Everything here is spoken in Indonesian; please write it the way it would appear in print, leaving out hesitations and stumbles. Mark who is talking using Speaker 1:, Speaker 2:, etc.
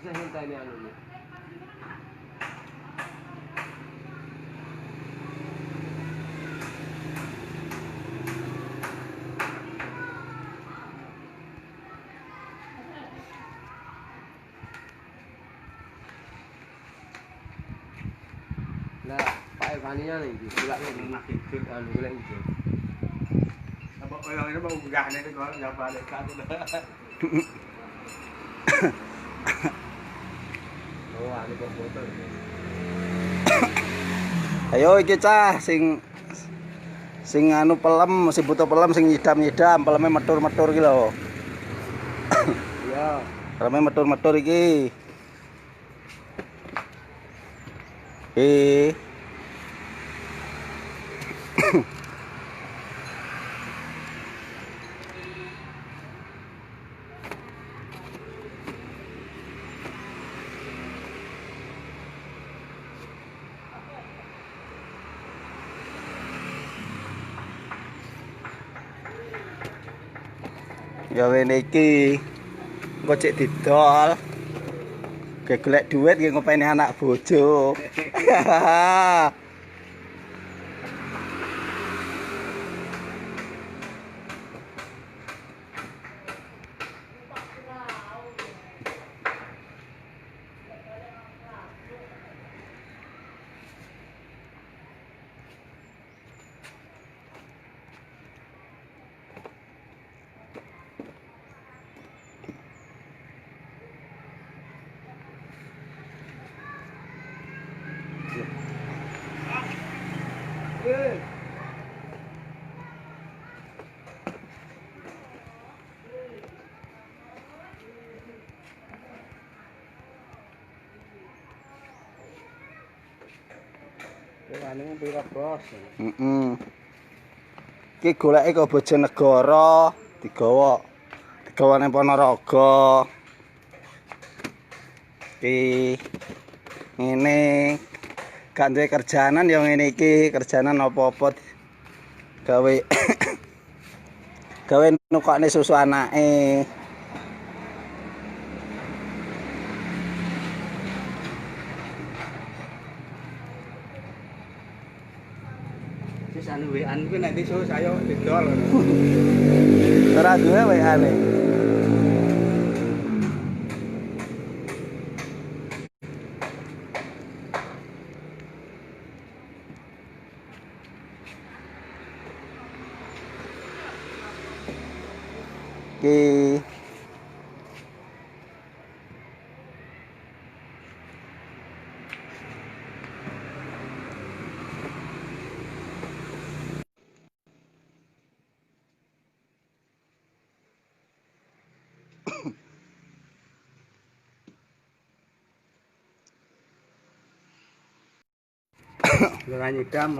Speaker 1: Bisa hentai ini anu nih. Lah, Pak Evaninya nih, gula nih, makin kecil kan, gula itu. Apa orang ini mau gahnya itu kalau nggak balik kan itu. Oh, ada botol.
Speaker 2: Ayo iki cah sing anu pelem, sing butuh pelem sing nyidam-nyidam, peleme metur-metur iki lho.
Speaker 1: Iya.
Speaker 2: Peleme metur-metur iki. Ya wene iki engko cek didol. Ge golek duit ge ngopeni anak bojo.
Speaker 1: Anu pira bos?
Speaker 2: Heeh. Iki goleke kok Bojonegoro digawa. Digawa nang Ponorogo. Iki ngene gak duwe kerjaanan ya ngene iki, kerjaanan apa-apa gawe gawe nukokne susu anake.
Speaker 1: Wis anu WA kuwi nek iso saya didol.
Speaker 2: Ora duwe WA-ne. Iki
Speaker 1: Ora nyidam